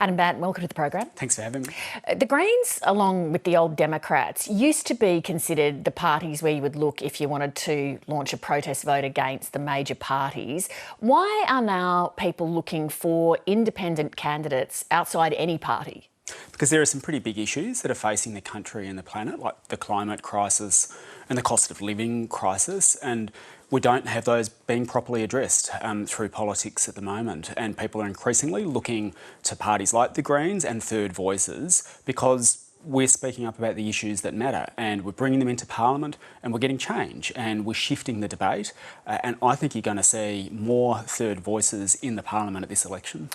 Adam Bandt, welcome to the program. Thanks for having me. The Greens, along with the old Democrats, used to be considered the parties where you would look if you wanted to launch a protest vote against the major parties. Why are now people looking for independent candidates outside any party? Because there are some pretty big issues that are facing the country and the planet, like the climate crisis and the cost of living crisis, and we don't have those being properly addressed through politics at the moment. And people are increasingly looking to parties like the Greens and third voices because we're speaking up about the issues that matter, and we're bringing them into Parliament, and we're getting change, and we're shifting the debate. And I think you're going to see more third voices in the Parliament at this election.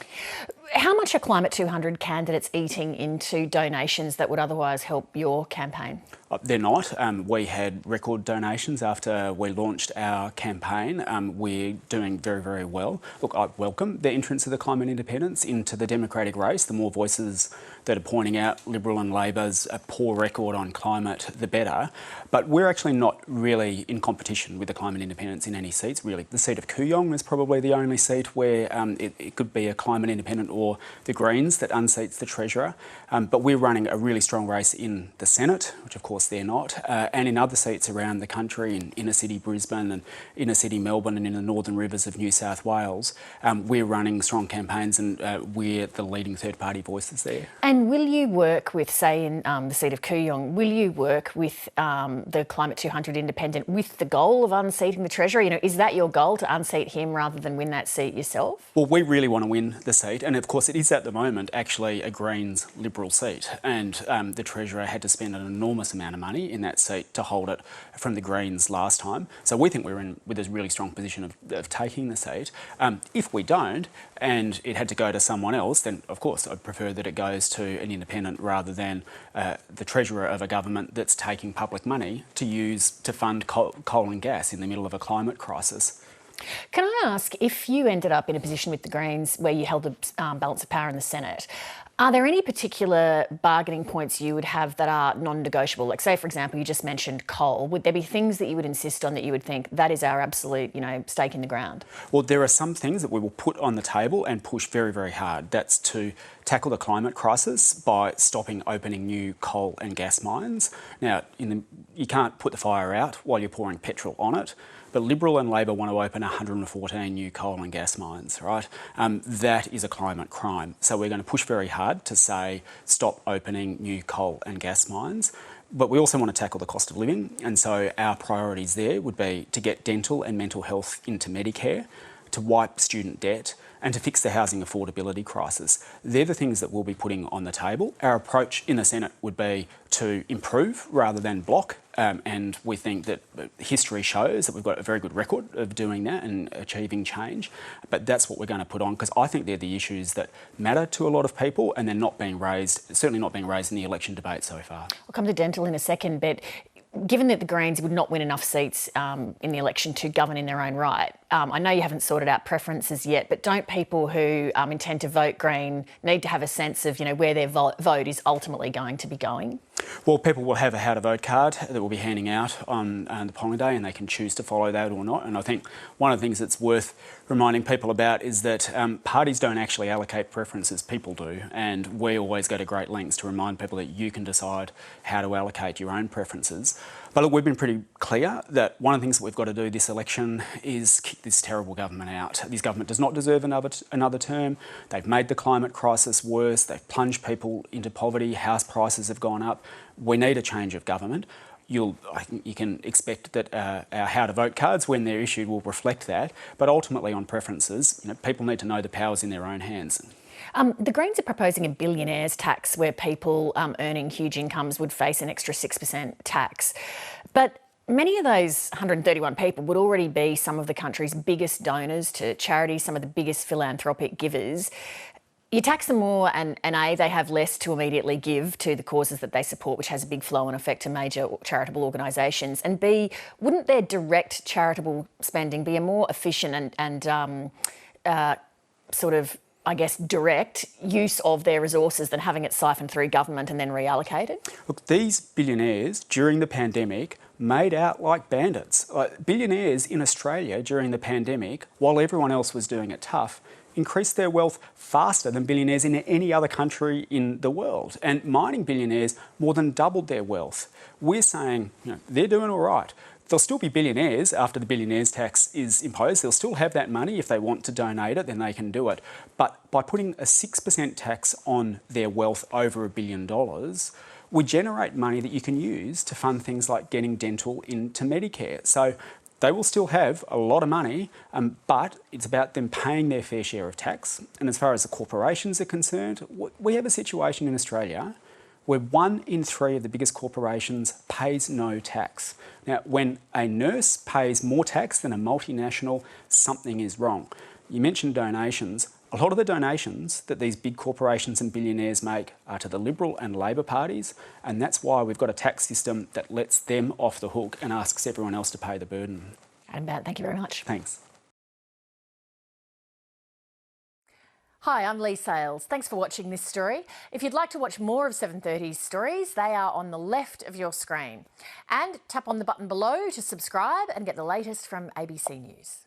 How much are Climate 200 candidates eating into donations that would otherwise help your campaign? They're not. We had record donations after we launched our campaign. We're doing very, very well. Look, I welcome the entrance of the Climate Independents into the democratic race. The more voices that are pointing out Liberal and Labor's poor record on climate, the better. But we're actually not really in competition with the Climate Independents in any seats, really. The seat of Kooyong is probably the only seat where it could be a Climate Independent or the Greens that unseats the Treasurer. But we're running a really strong race in the Senate, which of course they're not, and in other seats around the country, in inner city Brisbane and inner city Melbourne and in the northern rivers of New South Wales. We're running strong campaigns, and we're the leading third party voices there. And will you work with, say, in the seat of Kooyong, will you work with the Climate 200 Independent with the goal of unseating the Treasurer? You know, is that your goal, to unseat him rather than win that seat yourself? Well, we really want to win the seat, and of course it is at the moment actually a Greens Liberal seat, and the Treasurer had to spend an enormous amount of money in that seat to hold it from the Greens last time. So we think we're in with a really strong position of taking the seat. If we don't, and it had to go to someone else, then of course I'd prefer that it goes to an independent rather than the Treasurer of a government that's taking public money to use to fund coal and gas in the middle of a climate crisis. Can I ask, if you ended up in a position with the Greens where you held the balance of power in the Senate, are there any particular bargaining points you would have that are non-negotiable? Like, say, for example, you just mentioned coal. Would there be things that you would insist on that you would think that is our absolute, stake in the ground? Well, there are some things that we will put on the table and push very, very hard. That's to tackle the climate crisis by stopping opening new coal and gas mines. Now, you can't put the fire out while you're pouring petrol on it. But Liberal and Labor want to open 114 new coal and gas mines, right? That is a climate crime. So we're going to push very hard to say stop opening new coal and gas mines. But we also want to tackle the cost of living. And so our priorities there would be to get dental and mental health into Medicare, to wipe student debt, and to fix the housing affordability crisis. They're the things that we'll be putting on the table. Our approach in the Senate would be to improve rather than block, and we think that history shows that we've got a very good record of doing that and achieving change. But that's what we're going to put on, because I think they're the issues that matter to a lot of people, and they're not being raised, certainly not being raised in the election debate so far. I'll come to dental in a second, but given that the Greens would not win enough seats in the election to govern in their own right, I know you haven't sorted out preferences yet, but don't people who intend to vote Green need to have a sense of, where their vote is ultimately going to be going? Well, people will have a how to vote card that we'll be handing out on the polling day, and they can choose to follow that or not. And I think one of the things that's worth reminding people about is that parties don't actually allocate preferences, people do. And we always go to great lengths to remind people that you can decide how to allocate your own preferences. But look, we've been pretty clear that one of the things that we've got to do this election is kick this terrible government out. This government does not deserve another term. They've made the climate crisis worse. They've plunged people into poverty. House prices have gone up. We need a change of government. You can expect that our how to vote cards, when they're issued, will reflect that. But ultimately, on preferences, people need to know the power's in their own hands. The Greens are proposing a billionaires tax where people earning huge incomes would face an extra 6% tax. But many of those 131 people would already be some of the country's biggest donors to charities, some of the biggest philanthropic givers. You tax them more and A, they have less to immediately give to the causes that they support, which has a big flow-on effect to major charitable organisations. And B, wouldn't their direct charitable spending be a more efficient and direct use of their resources than having it siphoned through government and then reallocated? Look, these billionaires during the pandemic made out like bandits. Billionaires in Australia during the pandemic, while everyone else was doing it tough, increased their wealth faster than billionaires in any other country in the world. And mining billionaires more than doubled their wealth. We're saying, they're doing all right. They'll still be billionaires after the billionaires tax is imposed. They'll still have that money. If they want to donate it, then they can do it. But by putting a 6% tax on their wealth over $1 billion, we generate money that you can use to fund things like getting dental into Medicare. So they will still have a lot of money, but it's about them paying their fair share of tax. And as far as the corporations are concerned, we have a situation in Australia where 1 in 3 of the biggest corporations pays no tax. Now, when a nurse pays more tax than a multinational, something is wrong. You mentioned donations. A lot of the donations that these big corporations and billionaires make are to the Liberal and Labor parties, and that's why we've got a tax system that lets them off the hook and asks everyone else to pay the burden. Adam Bandt, thank you very much. Thanks. Hi, I'm Lee Sales. Thanks for watching this story. If you'd like to watch more of 730's stories, they are on the left of your screen. And tap on the button below to subscribe and get the latest from ABC News.